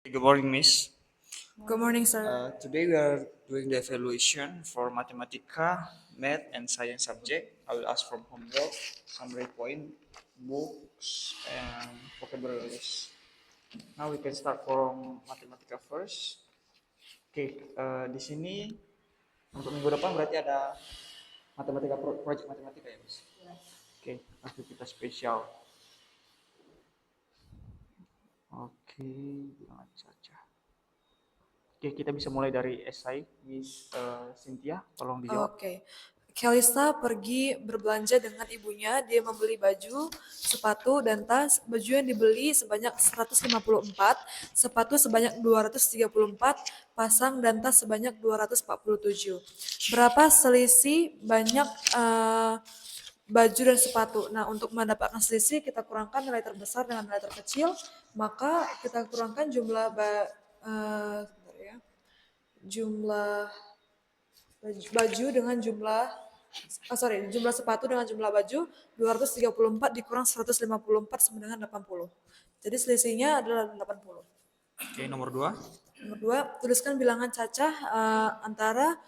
Good morning, Miss. Good morning, sir. Today we are doing the evaluation for Mathematica, Math, and Science subject. I will ask from homework, summary point, books, and vocabulary list. Now we can start from Mathematica first. Oke, di sini untuk minggu depan berarti ada matematika project matematika ya, Miss. Oke, aktivitas spesial. Oke, bilangan saja. Oke, kita bisa mulai dari esai Miss Cynthia, tolong dijawab. Oke. Kalista pergi berbelanja dengan ibunya. Dia membeli baju, sepatu, dan tas. Baju yang dibeli sebanyak 154, sepatu sebanyak 234, pasang dan tas sebanyak 247. Berapa selisih banyak baju dan sepatu? Nah, untuk mendapatkan selisih kita kurangkan nilai terbesar dengan nilai terkecil, maka kita kurangkan jumlah sebentar ya. Jumlah baju dengan jumlah sepatu dengan jumlah baju 234 dikurang 154 sama dengan 80. Jadi selisihnya adalah 80. Oke, nomor 2. Nomor 2, tuliskan bilangan cacah antara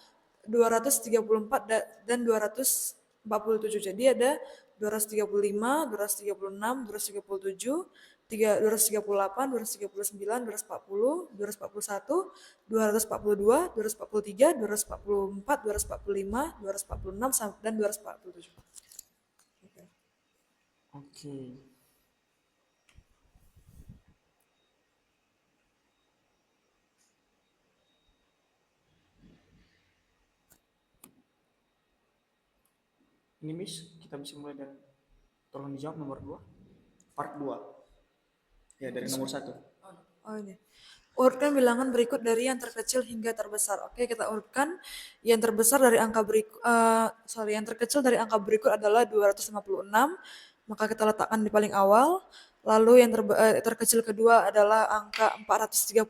234 dan 247. Jadi ada 235, 236, 237, 238, 239, 240, 241, 242, 243, 244, 245, 246, dan 247. Oke. Ini Miss, kita bisa mulai dari tolong dijawab nomor 2. Part 2. Ya, dari nomor 1. Oh ini. Urutkan bilangan berikut dari yang terkecil hingga terbesar. Oke, kita urutkan yang terbesar dari angka berikut, yang terkecil dari angka berikut adalah 256, maka kita letakkan di paling awal. Lalu yang terkecil kedua adalah angka 435,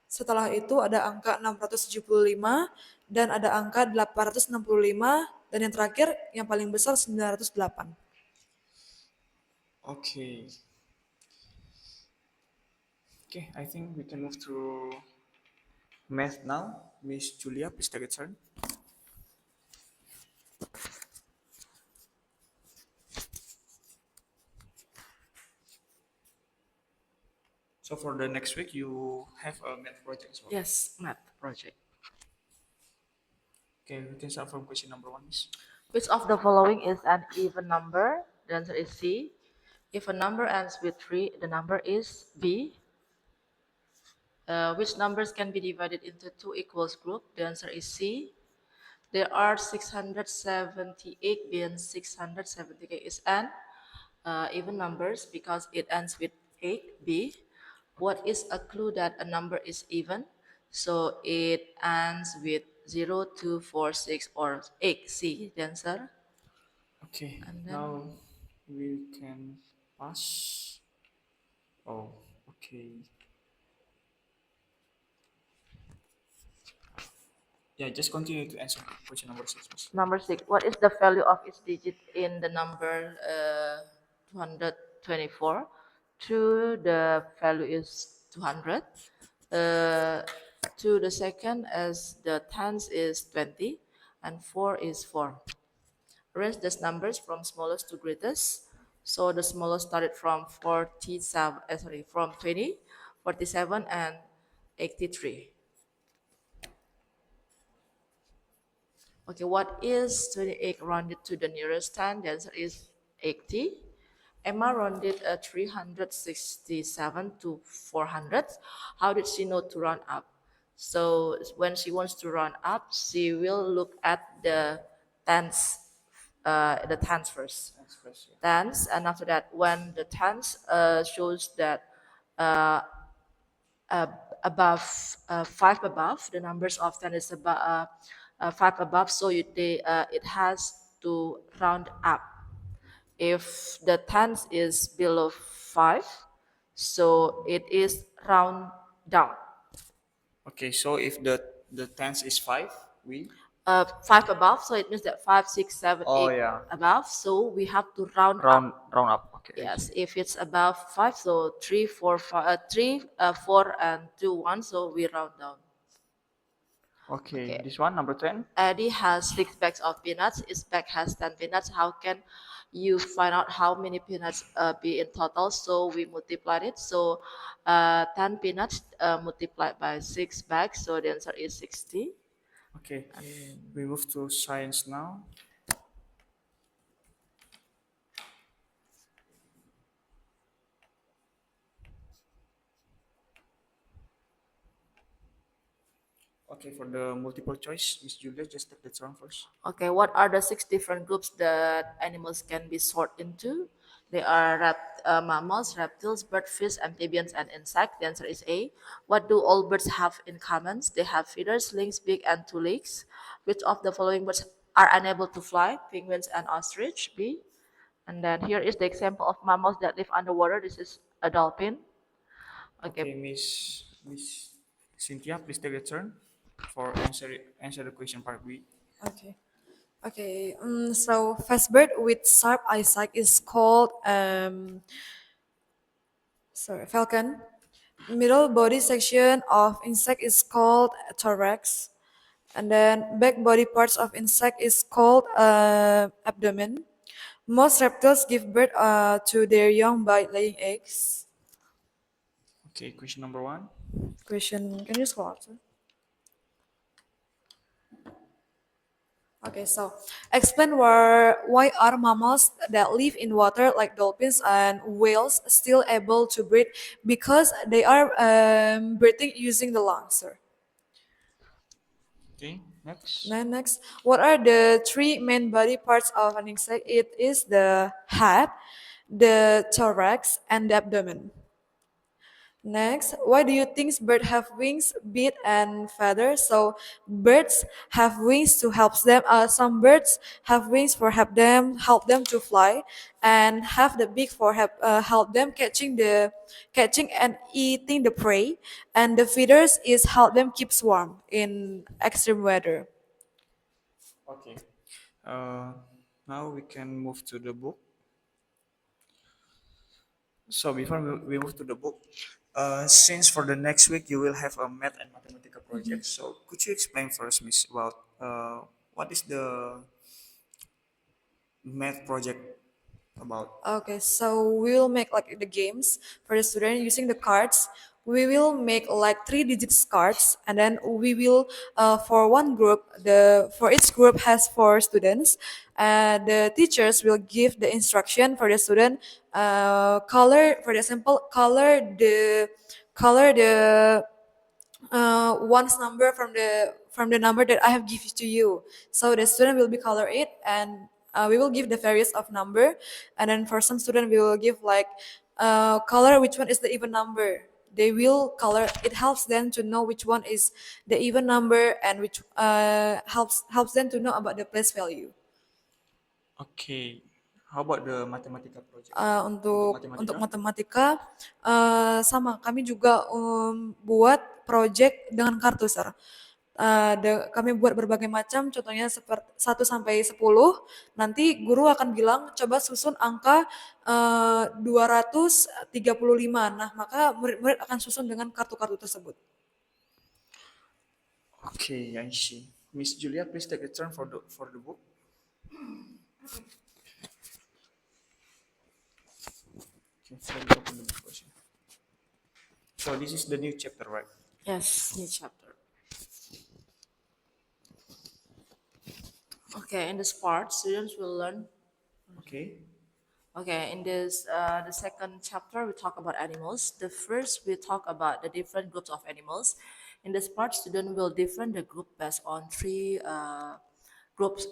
setelah itu ada angka 675, dan ada angka 865, dan yang terakhir yang paling besar 908. Oke. Okay, I think we can move to math now. Miss Julia, please take a turn. So for the next week, you have a math project as well. Yes, math project. Okay, we can start from question number 1, Miss. Which of the following is an even number? The answer is C. If a number ends with 3, the number is B. Which numbers can be divided into two equals group? The answer is C. There are 678 b and 678 is an even numbers because it ends with 8, B. What is a clue that a number is even? So it ends with 0, 2, 4, 6, or 8, C, the answer. Okay, And then- now we can pass. Oh, okay. Yeah, just continue to answer question number 6, Miss. Number 6, what is the value of each digit in the number 224? 2, the value is 200. 2, the second, as the tens is 20, and 4 is 4. Arrange these numbers from smallest to greatest. So the smallest started from 20, 47, and 83. Okay, what is 28 rounded to the nearest 10? The answer is 80. Emma rounded 367 to 400. How did she know to round up? So when she wants to round up, she will look at the tens first. Thanks, first, yeah. Tens, and after that, when the tens shows that above 5 above, the numbers of 10 is about 5 above, so it has to round up. If the tens is below 5, so it is round down. Okay, so if the tens is 5, we 5 above, so it means that 5, 6, 7, 8 Oh, yeah. above, so we have to round up. round up. Okay. Yes, if it's above 5, so 3, 4, 5, 3, 4, and 2, 1, so we round down. Okay. Okay. This one, number 10. Eddie has 6 bags of peanuts. His bag has 10 peanuts. How can you find out how many peanuts be in total? So we multiplied it. So 10 peanuts multiplied by 6 bags. So the answer is 60. Okay. We move to science now. Okay, for the multiple choice, Miss Julia, just take the turn first. Okay, what are the 6 different groups that animals can be sorted into? They are mammals, reptiles, bird, fish, amphibians, and insects. The answer is A. What do all birds have in common? They have feathers, wings, beak, and 2 legs. Which of the following birds are unable to fly? Penguins and ostrich. B. And then here is the example of mammals that live underwater. This is a dolphin. Okay, Okay, Miss Cynthia, please take the turn for answer the question part B. Okay. Okay. So fast bird with sharp eyesight is called falcon. Middle body section of insect is called thorax, and then back body parts of insect is called abdomen. Most reptiles give birth to their young by laying eggs. Okay, question number 1. Question, can you scroll up, sir? Okay, so explain why are mammals that live in water like dolphins and whales still able to breathe? Because they are breathing using the lungs, sir. Okay, next. Then next, what are the 3 main body parts of an insect? It is the head, the thorax, and the abdomen. Next, why do you think birds have wings, beak, and feathers? So birds have wings to help them. Some birds have wings for help them to fly, and have the beak for help them catching and eating the prey, and the feathers is help them keep warm in extreme weather. Okay. Uh, Now we can move to the book. So before we move to the book, since for the next week you will have a math and mathematical project, so could you explain first, Miss, about what is the math project about? Okay, so we will make like the games for the student using the cards. We will make like 3 digits cards, and then we will for one group for each group has 4 students. The teachers will give the instruction for the student. Color, for example, color the one's number from the number that I have given to you. So the student will be color it, and we will give the various of number, and then for some student we will give like color which one is the even number. They will color. It helps them to know which one is the even number, and which helps them to know about the place value. Okay. How about the mathematical project? Untuk matematika sama kami juga buat project dengan kartu, sir. Kami buat berbagai macam, contohnya seperti 1 sampai 10. Nanti guru akan bilang coba susun angka 235. Nah, maka murid-murid akan susun dengan kartu-kartu tersebut. Okay, I see. Miss Julia, please take a turn for the book. Okay, let me open the book first. So this is the new chapter, right? yes, new chapter. Okay, in this part, students will learn. Okay. Okay, in this the second chapter, we talk about animals. The first, we talk about the different groups of animals. In this part, student will different the group based on 2 groups.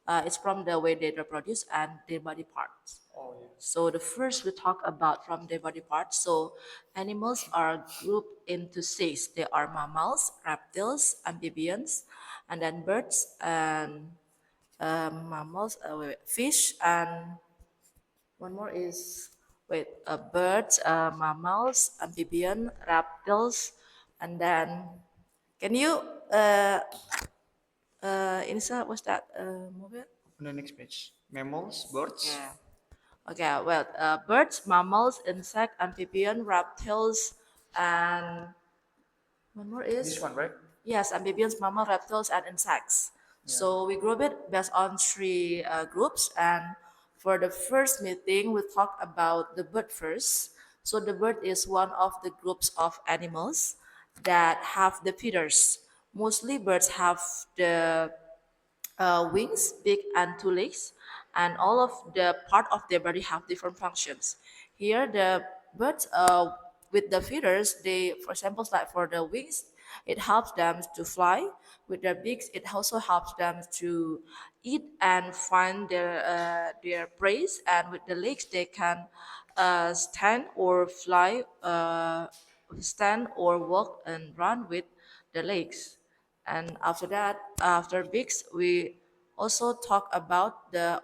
It's from the way they reproduce and their body parts. Oh yeah. So the first we talk about from their body parts. So animals are grouped into 6. They are mammals, reptiles, amphibians, and then birds and mammals, fish, and one more is birds, mammals, amphibian, reptiles, and then can you Insa, what's that movie? On the next page, mammals, birds. Yeah. Okay, well, birds, mammals, insect, amphibian, reptiles, and one more is This one, right? yes, amphibians, mammal, reptiles, and insects. Yeah. So we group it based on three groups. And for the first meeting, we talk about the bird first. So the bird is one of the groups of animals that have the feathers. Mostly birds have the wings, beak, and two legs, and all of the part of their body have different functions. Here, the birds with the feathers, they, for example, like for the wings, it helps them to fly. With their beaks, it also helps them to eat and find their prey. And with the legs, they can stand or fly, stand or walk and run with the legs. And after that, after beaks, we also talk about the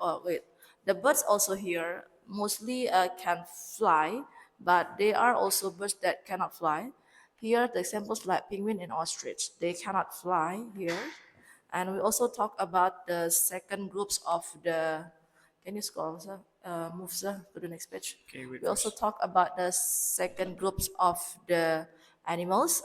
birds also here mostly can fly, but there are also birds that cannot fly. Here, the examples like penguin and ostrich, they cannot fly here. And we also talk about the second groups of the, can you scroll, sir? Move, sir, to the next page. Okay, wait We also first. talk about the second groups of the animals.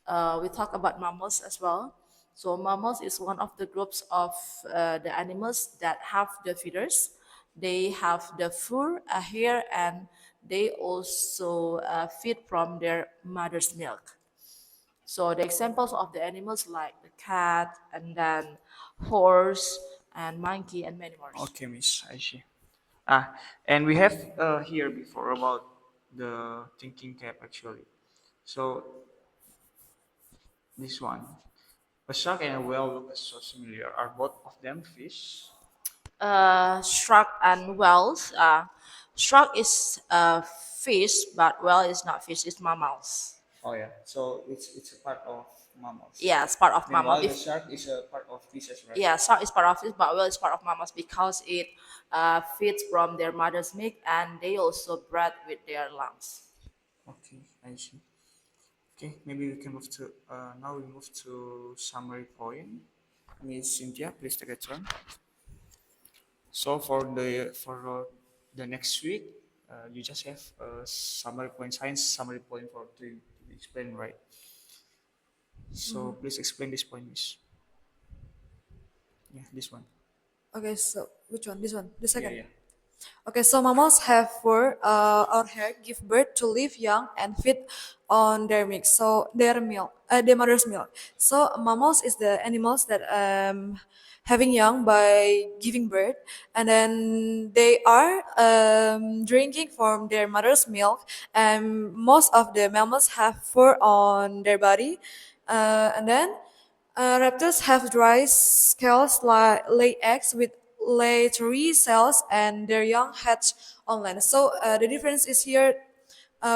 We talk about mammals as well. So mammals is one of the groups of the animals that have the feathers. They have the fur, hair, and they also feed from their mother's milk. So the examples of the animals like the cat and then horse and monkey and many more. Okay, Miss, I see. Ah, and we have here before about the thinking cap actually. So this one, a shark and a whale look so similar. Are both of them fish? Shark and whales. Shark is fish, but whale is not fish. It's mammals. Oh yeah. So it's a part of mammals. Yeah, it's part of mammal. Meanwhile, the If shark is a part of fishes, right? yeah, shark is part of fish, but whale is part of mammals because it feeds from their mother's milk and they also breathe with their lungs. Okay, I see. Okay, maybe we can move to now we move to summary point. Miss Cynthia, please take a turn. So for the next week, you just have a summary point, science summary point for to be explained, right? So please explain this point, Miss. Yeah, this one. Okay, so which one? This one, the Yeah, second. yeah. Okay, so mammals have fur or hair, give birth to live young and feed on their milk. So their milk, their mother's milk. So mammals is the animals that having young by giving birth, and then they are drinking from their mother's milk. And most of the mammals have fur on their body, and then reptiles have dry scales like lay eggs with lay three cells and their young hatch on land. So the difference is here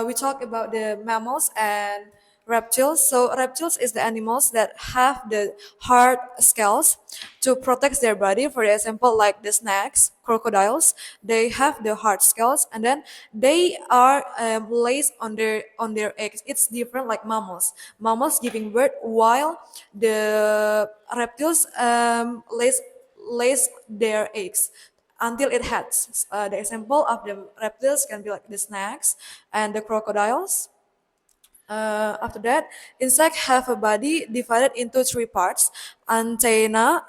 we talk about the mammals and reptiles. So reptiles is the animals that have the hard scales to protect their body. For example, like the snakes, crocodiles, they have the hard scales, and then they are laid on their eggs. It's different like mammals. Mammals giving birth while the reptiles lays their eggs until it hatches. The example of the reptiles can be like the snakes and the crocodiles. After that, insects have a body divided into three parts: antenna,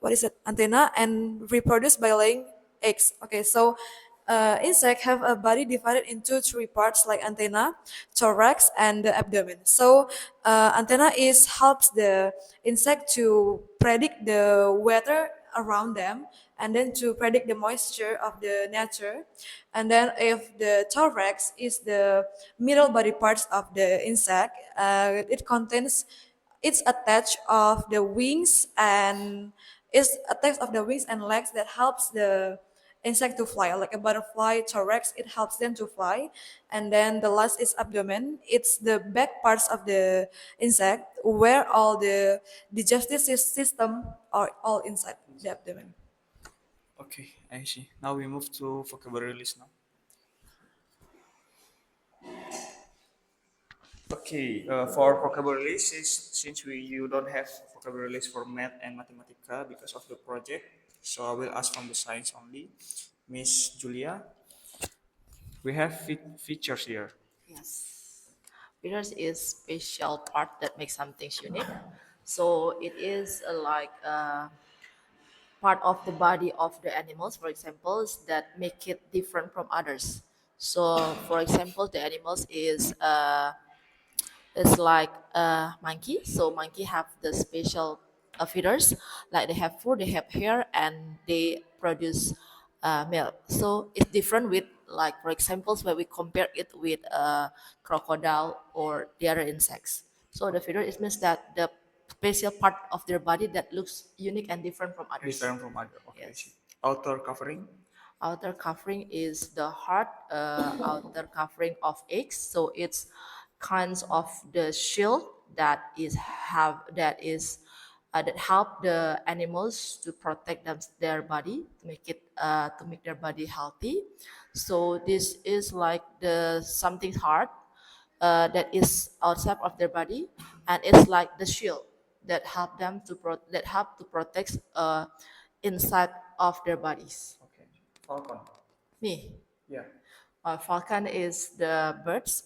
what is it? Antenna, and reproduce by laying eggs. Okay, so insects have a body divided into three parts like antenna, thorax, and the abdomen. So antenna is helps the insect to predict the weather around them and then to predict the moisture of the nature. And then if the thorax is the middle body parts of the insect, it contains it's attached of the wings and it's attached of the wings and legs that helps the insect to fly like a butterfly thorax. It helps them to fly. And then the last is abdomen. It's the back parts of the insect where all the digestive system are all inside the abdomen. Okay, I see. Now we move to vocabulary list now. Okay, for vocabulary list, since we you don't have vocabulary list for math and mathematica because of the project, so I will ask from the science only. Miss Julia, we have features here. Yes. Feathers is special part that makes something unique. So it is like part of the body of the animals, for example, that make it different from others. So, for example, the animals is like a monkey. So monkey have the special feathers, like they have fur, they have hair, and they produce milk. So it's different with, like, for examples where we compare it with a crocodile or the other insects. So the feather, it means that the special part of their body that looks unique and different from others. Different from other. Okay, I see. Yes. Outer covering. Outer covering is the hard outer covering of eggs. So it's kinds of the shield that is have that help the animals to protect their body, to make their body healthy. So this is like the something hard that is outside of their body, and it's like the shield that help them to that help to protect inside of their bodies. Okay. Falcon. Me. Yeah. Falcon is the birds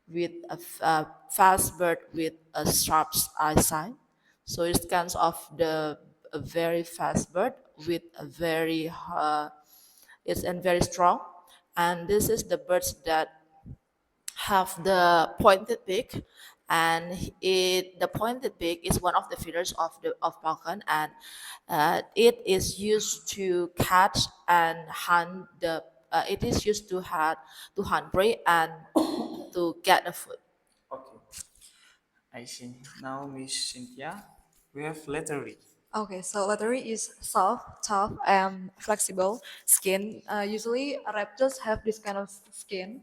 with a fast bird with a sharp eyesight. So it's kind of the a very fast bird with a very it's and very strong. And this is the birds that have the pointed beak, and the pointed beak is one of the feathers of falcon, and it is used to catch and hunt the it is used to hunt prey and to get the food. Okay. I see. Now, Miss Cynthia, we have leathery. Okay, so leathery is soft, tough, and flexible skin. Usually, reptiles have this kind of skin.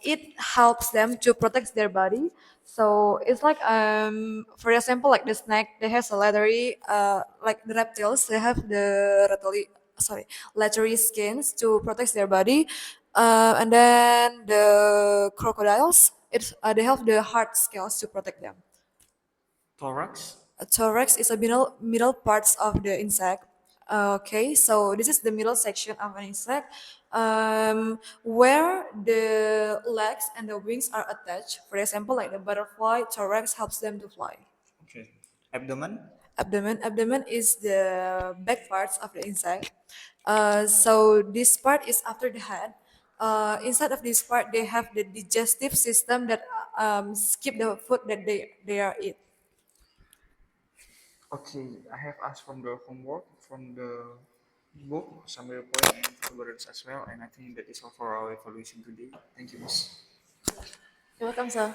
It helps them to protect their body. So it's like, for example, like the snake, they has a leathery, like the reptiles, they have the leathery skins to protect their body. And then the crocodiles, they have the hard scales to protect them. Thorax. Thorax is a middle parts of the insect. Okay, so this is the middle section of an insect, where the legs and the wings are attached. For example, like the butterfly, thorax helps them to fly. Okay. Abdomen. Abdomen is the back parts of the insect. So this part is after the head. Inside of this part, they have the digestive system that skip the food that they are eat. Okay, I have asked from the homework, from the book, summary point, and vocabularies as well, and I think that is all for our evaluation today. Thank you, Miss. You're welcome, sir.